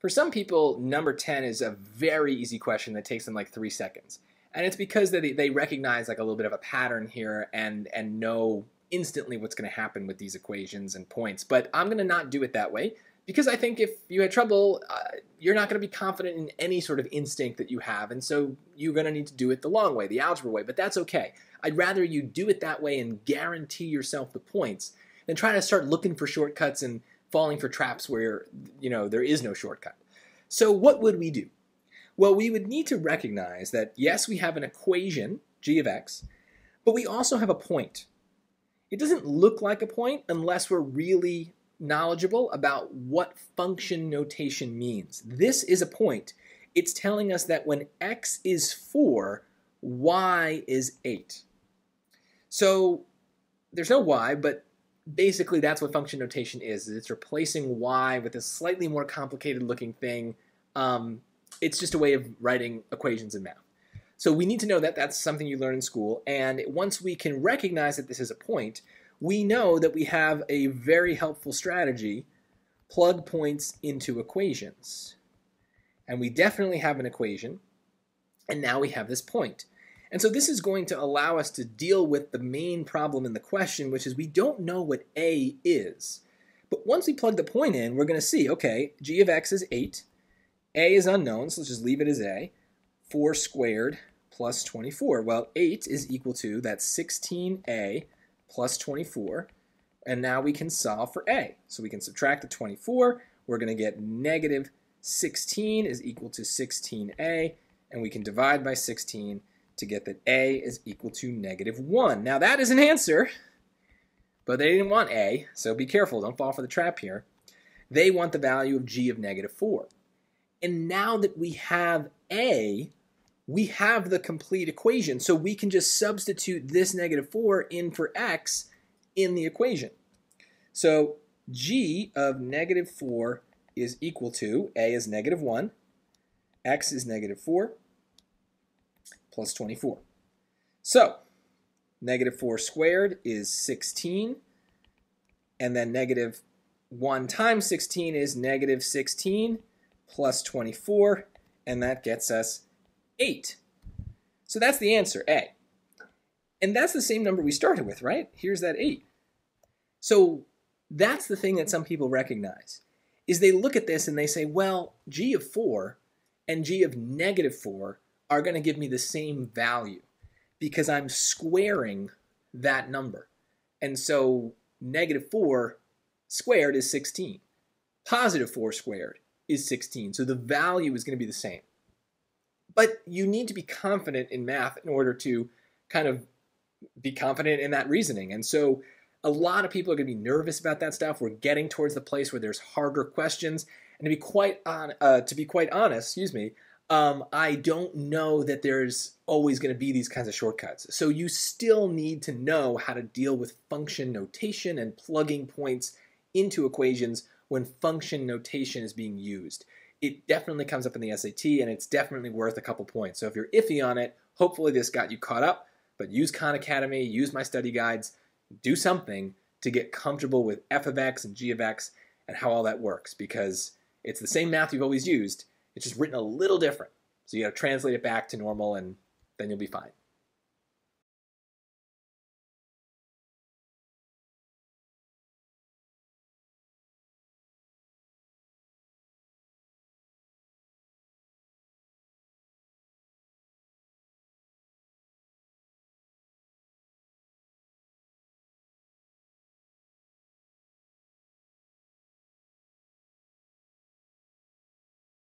For some people, number 10 is a very easy question that takes them like 3 seconds. And it's because they recognize like a little bit of a pattern here and know instantly what's going to happen with these equations and points. But I'm going to not do it that way because I think if you had trouble, you're not going to be confident in any sort of instinct that you have. And so you're going to need to do it the long way, the algebra way. But that's okay. I'd rather you do it that way and guarantee yourself the points than try to start looking for shortcuts and falling for traps where there is no shortcut. So what would we do? Well, we would need to recognize that, yes, we have an equation, g of x, but we also have a point. It doesn't look like a point unless we're really knowledgeable about what function notation means. This is a point. It's telling us that when x is 4, y is 8. So there's no y, but basically that's what function notation is. It's replacing y with a slightly more complicated looking thing. It's just a way of writing equations in math. So we need to know that that's something you learn in school, and once we can recognize that this is a point, we know that we have a very helpful strategy: plug points into equations. And we definitely have an equation, and now we have this point. And so this is going to allow us to deal with the main problem in the question, which is we don't know what a is. But once we plug the point in, we're going to see, okay, g of x is 8, a is unknown, so let's just leave it as a, 4 squared plus 24. Well, 8 is equal to, that's 16a plus 24, and now we can solve for a. So we can subtract the 24, we're going to get negative 16 is equal to 16a, and we can divide by 16 to get that a is equal to negative 1. Now that is an answer, but they didn't want a, so be careful, don't fall for the trap here. They want the value of g of negative 4. And now that we have a, we have the complete equation, so we can just substitute this negative 4 in for x in the equation. So g of negative 4 is equal to, a is negative 1, x is negative 4, plus 24. So negative 4 squared is 16, and then negative 1 times 16 is negative 16 plus 24, and that gets us 8. So that's the answer, A. And that's the same number we started with, right? Here's that 8. So that's the thing that some people recognize, is they look at this and they say, well, g of 4 and g of negative 4 are going to give me the same value because I'm squaring that number. And so negative 4 squared is 16. Positive 4 squared is 16. So the value is going to be the same. But you need to be confident in math in order to kind of be confident in that reasoning. And so a lot of people are going to be nervous about that stuff. We're getting towards the place where there's harder questions. And to be quite honest, I don't know that there's always going to be these kinds of shortcuts. So you still need to know how to deal with function notation and plugging points into equations when function notation is being used. It definitely comes up in the SAT, and it's definitely worth a couple points. So if you're iffy on it, hopefully this got you caught up. But use Khan Academy, use my study guides, do something to get comfortable with f of x and g of x and how all that works, because it's the same math you've always used. It's just written a little different. So you got to translate it back to normal, and then you'll be fine.